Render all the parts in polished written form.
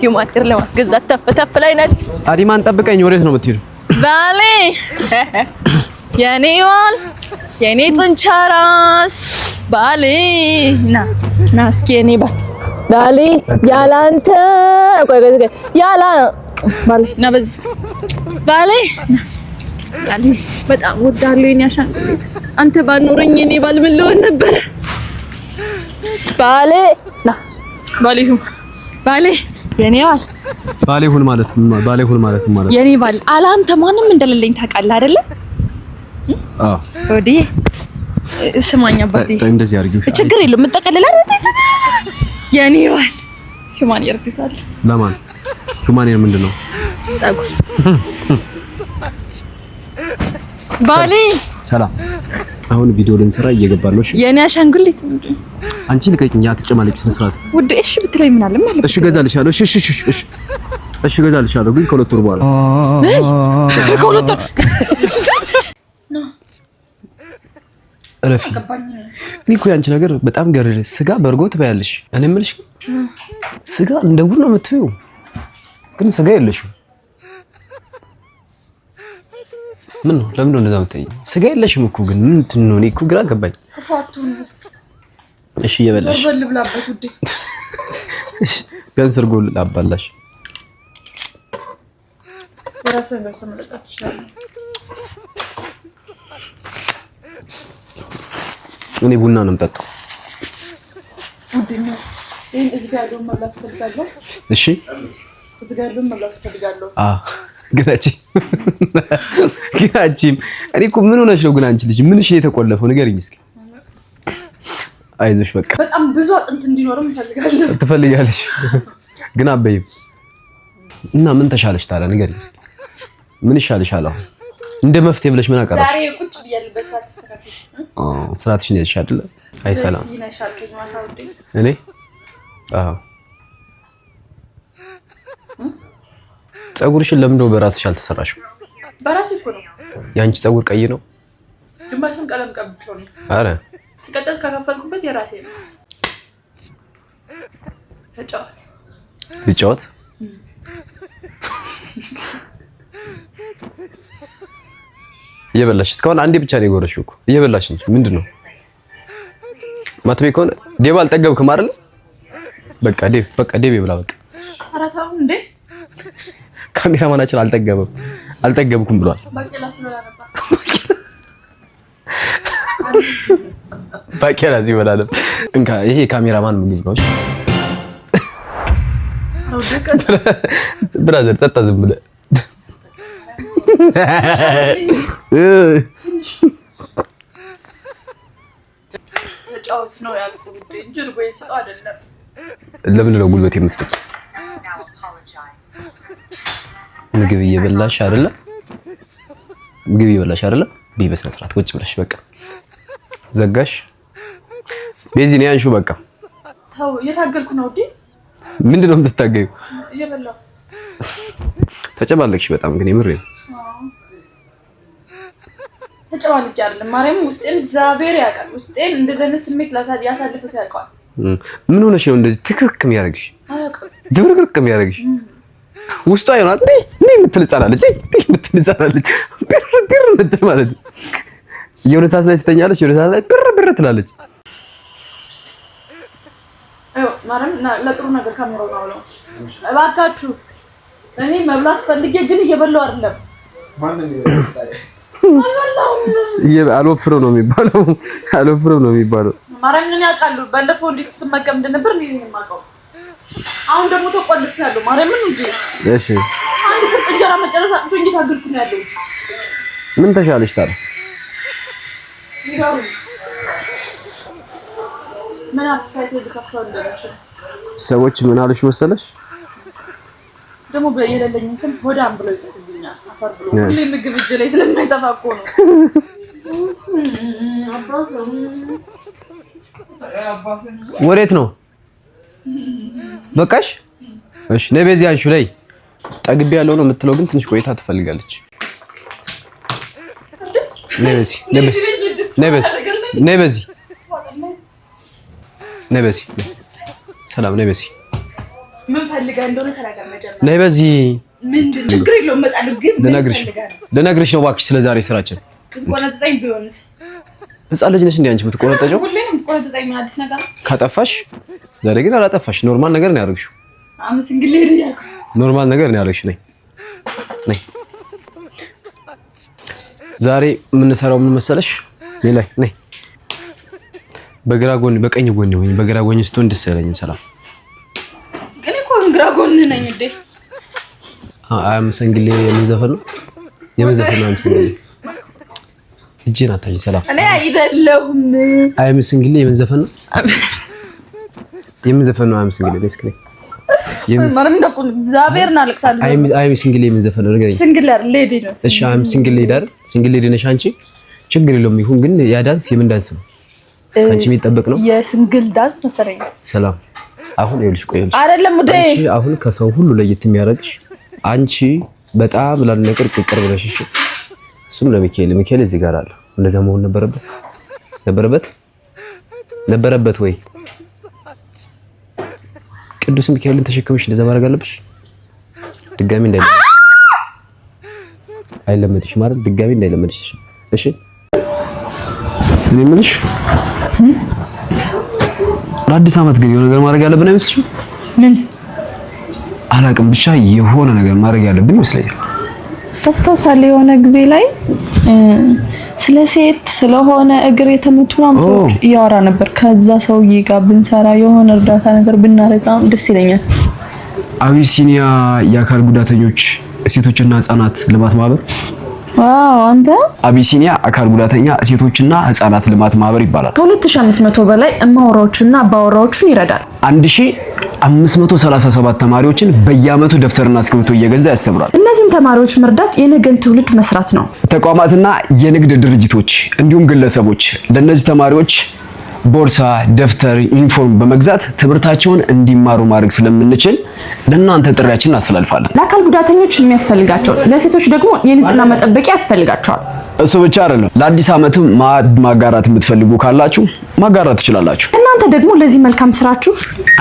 ሂውማን ለማስገዛት ተፈተፍ ላይ ነን አዲማን ጠብቀኝ ወዴት ነው የምትሄዱ ባሌ የኔ ዋል የኔ ጥንቻራስ ባሌ ና እስኪ የኔ ባሌ ያላንተ ቆይ ያላ ባሌ ና በዚህ ባሌ በጣም ወዳለሁ የኔ አሻንጉሊት አንተ ባኖረኝ የኔ ባል ምን ልሆን ነበር ባሌ ና ባሌ የኔ ባል ባሌ ሁን ማለት የኔ ባል አላንተ ማንም እንደሌለኝ ታውቃለህ አይደለ አዎ ወዲ ስማኛ ባዲ እንደዚህ አድርጊው ችግር የለውም መጠቀለል አይደል የኔ ባል ሂውማን ይርክሳል ለማን ሂውማን ምንድነው ጸጉር ባሌ ሰላም አሁን ቪዲዮ ልንሰራ እየገባን ነው እሺ የኔ አሻንጉሊት አንቺ ልቀቂኝ አትጨማለቂ ስነ ስርዓት ውድ እሺ ብትለኝ ምን አለ ማለት እሺ ገዛልሻለሁ እሺ ገዛልሻለሁ ግን ከሁለት ወር በኋላ ከሁለት ወር እረፊ እኔ እኮ ያንቺ ነገር በጣም ገረደ ስጋ በርጎ ትበያለሽ እኔ የምልሽ ስጋ እንደ ጉድ ነው የምትበይው ግን ስጋ የለሽም ምን ነው ለምን ነው እንደዛ የምትይኝ ስጋ የለሽም እኮ ግን ምንድን ነው እኔ እኮ ግራ ገባኝ እሺ እየበላሽ ወርበል ብላበት ውዴ እሺ ቢያንስ እርጎ ላባላሽ ወራሰን ለሰመለጣት ይችላል እኔ ቡና ነው የምጠጣው እንዴት ነው እዚህ ጋር ያለው መብላት ፈልጋለሁ እሺ እዚህ ጋር ያለው መብላት ፈልጋለሁ ግናቺም እኔ እኮ ምን ሆነሽ ነው ግን አንቺ ልጅ ምንሽ ነው የተቆለፈው ንገሪኝ እስኪ አይዞሽ በቃ በጣም ብዙ አጥንት እንዲኖርም ፈልጋለሁ ትፈልጋለሽ ግን አበይም እና ምን ተሻለሽ ታዲያ ንገሪኝ እስኪ ምን ይሻልሻል አሁን እንደ መፍትሄ ብለሽ ምን አቀረብሽ ዛሬ ቁጭ ብያለሁ በሰዓት ተስተካክል ስራትሽን ያልሽ አይደለ አይ ሰላም ይነሻል ከማታ ውዴ እኔ አዎ ጸጉርሽን ለምንድነው በራስሽ አልተሰራሽው በራሴ እኮ ነው ያንቺ ጸጉር ቀይ ነው ግማሹን ቀለም ቀብቼው ነው አረ ሲቀጥል ከከፈልኩበት የራሴ ነው ልጫወት እየበላሽ እስካሁን አንዴ ብቻ ነው የጎረሽው እኮ እየበላሽ እንጂ ምንድነው ማትቤ ከሆነ ዴብ አልጠገብክም አይደል በቃ ዴብ ይብላ በቃ አራታው እንዴ ካሜራማናችን አልጠገብኩም ብሏል ባቄላ ስለላ ነበር ባቄላ ሲበላል እንካ ይሄ ካሜራማን ምግብ ነው ብራዘር ጠጣ ዝም ብለህ ተጫወት ነው ያልኩት እንጂ ልጎይ ሰው አይደለም ለምን ነው ጉልበት የምትሰጥ ምግብ እየበላሽ አይደለ ቢበስነ ስርዓት ቁጭ ብለሽ በቃ ዘጋሽ ቤዚን ያንሹ በቃ ተው እየታገልኩ ነው እንዴ ምንድነው የምትታገዩ እየበላው ተጨባለቅሽ በጣም ግን የምር ነው ተጨባለቅ አይደለም ማርያም ውስጤን እግዚአብሔር ያውቃል ውስጤን እንደዚህ አይነት ስሜት ያሳልፈው ሲያውቃል ምን ሆነሽ ነው እንደዚህ ትክክክ የሚያደርግሽ አያውቅም ዝብርቅርቅ የሚያደርግሽ ውስጧ ይሆናል እንዴ የምትልጻላለች ብር ምትል ማለት ነው የሆነ ሰዓት ላይ ትተኛለች የሆነ ሰዓት ላይ ብር ትላለች አዎ ማርያም ለጥሩ ነገር ካሜራው ነው እባካችሁ እኔ መብላት ፈልጌ ግን እየበላው አይደለም ማንንም አልወፍረው ነው የሚባለው ማርያም ምን ያውቃሉ ባለፈው እንዴት ስመገብ እንደነበር ነው የማውቀው አሁን ደግሞ ተቆልፍ ያለው ማርያም ምን እንዴ እሺ አንድ እንጀራ መጨረሻ አጥቶ እንዴት አገልኩ ነው ያለው ምን ተሻለሽ ታዲያ ምን አጥፋይቶ ልከፍተው እንደነሽ ሰዎች ምን አሉሽ መሰለሽ ደግሞ በየለለኝን ስም ሆዳም ብለው ይጽፉልኛል አፈር ብሎ ሁሌ ምግብ እጅ ላይ ስለማይጠፋ እኮ ነው ወዴት ነው በቃሽ እሺ ነይ በዚህ አንሹ ላይ ጠግቢ ያለው ነው የምትለው ግን ትንሽ ቆይታ ትፈልጋለች ነይ በዚህ ሰላም ነይ በዚህ ምን ፈልገህ እንደሆነ ተናገር መጀመሪያ። ነይ በዚህ ምንድን ችግር የለውም እመጣለሁ፣ ግን ልነግርሽ ነው እባክሽ ስለዛሬ ስራችን። ትቆነጥጠኝ ቢሆንስ? ህፃን ልጅ ነሽ እንዴ አንቺ የምትቆነጠጨው? ሁሌም ትቆነጥጠኝ ምን አዲስ ነገር? ካጠፋሽ ዛሬ ግን አላጠፋሽ። ኖርማል ነገር ነው ያደረግሽው። እንግዲህ ሄድ ኖርማል ነገር ነው ያደረግሽው። ነይ ዛሬ የምንሰራው ምን መሰለሽ? ነይ በግራ ጎን በቀኝ ጎን ወይ በግራ ጎን ስትሆን ደስ አይለኝም። ሰላም ግን እኮ ግራ ጎን ነኝ እንዴ? አምሰንግሌ የምንዘፈን ነው የምንዘፈን ነው። አምሰንግሌ እጄን አታኝ። ሰላም እኔ አይደለሁም። አምሰንግሌ የምንዘፈን ነው የምንዘፈን ነው። አምሰንግሌ ደስክ ነኝ ማንም እንደቁን እግዚአብሔርን አለቅሳለሁ። አምሰንግሌ የምንዘፈን ነው ነገር ሲንግለር ሌዲ ነው። እሺ አምሰንግሌ ዳር ሲንግል ሌዲ ነሽ አንቺ። ችግር የለውም ይሁን። ግን ያ ዳንስ የምን ዳንስ ነው? አንቺ የሚጠበቅ ነው የሲንግል ዳንስ መሰለኝ። ሰላም አሁን ይኸውልሽ፣ ቆይልሽ አይደለም ሙዴ። አንቺ አሁን ከሰው ሁሉ ለየት የሚያደርግሽ አንቺ በጣም ላልነቀር ቅቅር ብለሽ እሺ። እሱም ለሚካኤል እዚህ ጋር አለ። እንደዛ መሆን ነበረበት ወይ? ቅዱስ ሚካኤልን ተሸክመሽ እንደዛ ማድረግ አለብሽ። ድጋሚ አይለመድሽ ማለት ድጋሚ እንዳይለመድሽ እሺ። እኔ የምልሽ ለአዲስ ዓመት ግን የሆነ ነገር ማድረግ ያለብን አይመስልሽም? ምን አላውቅም፣ ብቻ የሆነ ነገር ማድረግ ያለብን ይመስለኛል። ታስታውሳለህ የሆነ ጊዜ ላይ ስለ ሴት ስለሆነ እግር የተመቱ ምናምን እያወራ ነበር። ከዛ ሰውዬ ጋር ብንሰራ የሆነ እርዳታ ነገር ብናረጋ ደስ ይለኛል። አቢሲኒያ የአካል ጉዳተኞች ሴቶችና ህፃናት ልማት ማህበር። ዋው አንተ አቢሲኒያ አካል ጉዳተኛ ሴቶችና ህፃናት ልማት ማህበር ይባላል። ከ2500 በላይ እማወራዎችና ባወራዎችን ይረዳል። 1537 ተማሪዎችን በየአመቱ ደብተርና እስክሪብቶ እየገዛ ያስተምራል። እነዚህን ተማሪዎች መርዳት የነገን ትውልድ መስራት ነው። ተቋማትና የንግድ ድርጅቶች እንዲሁም ግለሰቦች ለነዚህ ተማሪዎች ቦርሳ፣ ደብተር፣ ዩኒፎርም በመግዛት ትምህርታቸውን እንዲማሩ ማድረግ ስለምንችል ለእናንተ ጥሪያችንን እናስተላልፋለን። ለአካል ጉዳተኞች የሚያስፈልጋቸው፣ ለሴቶች ደግሞ የንጽህና መጠበቂያ ያስፈልጋቸዋል። እሱ ብቻ አይደለም፣ ለአዲስ ዓመትም ማጋራት የምትፈልጉ ካላችሁ ማጋራት ትችላላችሁ። እናንተ ደግሞ ለዚህ መልካም ስራችሁ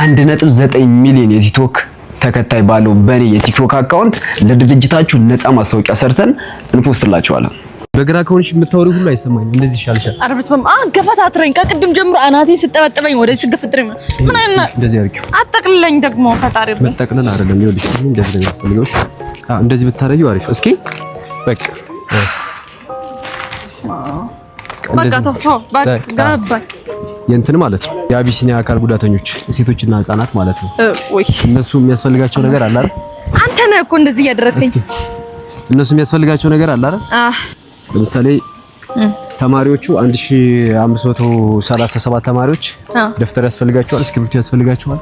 1.9 ሚሊዮን የቲክቶክ ተከታይ ባለው በኔ የቲክቶክ አካውንት ለድርጅታችሁ ነፃ ማስታወቂያ ሰርተን እንፖስትላችኋለን። በግራ ከሆንሽ የምታወሪው ሁሉ አይሰማኝም። እንደዚህ ይሻልሻል። አርብትም ገፈታትረኝ ከቅድም ጀምሮ አናቴ ስጠበጥበኝ ወደዚህ ስገፈትረኝ ምን አይነት እንደዚህ አርኪው አጠቅልለኝ ደግሞ ፈጣሪ ነው። መጠቅለል አይደለም ይኸውልሽ፣ እንደዚህ ነው የሚያስፈልገው። እንደዚህ ብታረጊው አሪፍ። እስኪ በቃ የእንትን ማለት ነው የአቢሲኒያ አካል ጉዳተኞች ሴቶችና ህፃናት ማለት ነው። እነሱ የሚያስፈልጋቸው ነገር አለ አይደል? አንተ ነህ እኮ እንደዚህ እያደረከኝ። እነሱ የሚያስፈልጋቸው ነገር አለ አይደል? ለምሳሌ ተማሪዎቹ 1537 ተማሪዎች ደብተር ያስፈልጋቸዋል፣ እስክሪብቶ ያስፈልጋቸዋል፣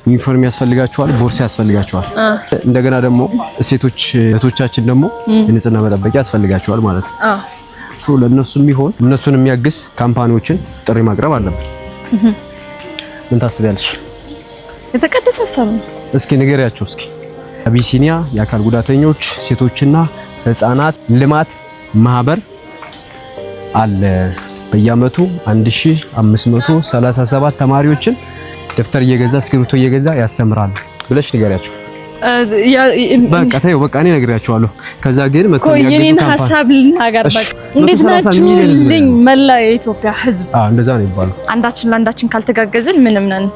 ዩኒፎርም ያስፈልጋቸዋል፣ ቦርሳ ያስፈልጋቸዋል። እንደገና ደግሞ ሴቶች እህቶቻችን ደግሞ የንጽህና መጠበቂያ ያስፈልጋቸዋል ማለት ነው። ሶ ለነሱ የሚሆን እነሱን የሚያግዝ ካምፓኒዎችን ጥሪ ማቅረብ አለብን። ምን ታስቢያለሽ? የተቀደሰ ሀሳብ ነው። እስኪ ንገሪያቸው እስኪ። አቢሲኒያ የአካል ጉዳተኞች ሴቶችና ህፃናት ልማት ማህበር አለ። በየአመቱ 1537 ተማሪዎችን ደብተር እየገዛ እስክሪብቶ እየገዛ ያስተምራል ብለሽ ንገሪያቸው። በቃ ተይው፣ በቃ እኔ ነግሬያቸዋለሁ። ከዛ ግን የኔን ሀሳብ ልናገር። በቃ እንዴት ናችሁልኝ መላ የኢትዮጵያ ህዝብ? እንደዛ ነው ይባላል። አንዳችን ለአንዳችን ካልተጋገዝን ምንም ነን።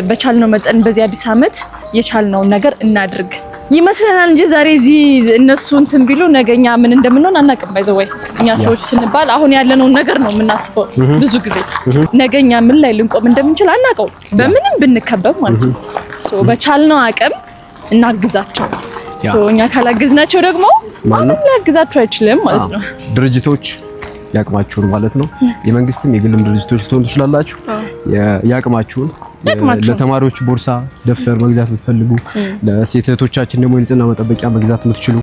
በቻልነው መጠን በዚህ አዲስ አመት የቻልነውን ነገር እናድርግ ይመስለናል እንጂ ዛሬ እዚህ እነሱ እንትን ቢሉ ነገኛ ምን እንደምንሆን አናውቅም። ባይዘወይ እኛ ሰዎች ስንባል አሁን ያለነውን ነገር ነው የምናስበው። ብዙ ጊዜ ነገኛ ምን ላይ ልንቆም እንደምንችል አናውቀው፣ በምንም ብንከበብ ማለት ነው። በቻልነው አቅም እናግዛቸው። እኛ ካላገዝናቸው ደግሞ ማንም ሊያግዛቸው አይችልም ማለት ነው። ድርጅቶች ያቅማችሁን ማለት ነው። የመንግስትም የግልም ድርጅቶች ልትሆኑ ትችላላችሁ። ያቅማችሁን ለተማሪዎች ቦርሳ፣ ደብተር መግዛት የምትፈልጉ፣ ለሴት እህቶቻችን ደግሞ የንጽህና መጠበቂያ መግዛት የምትችሉ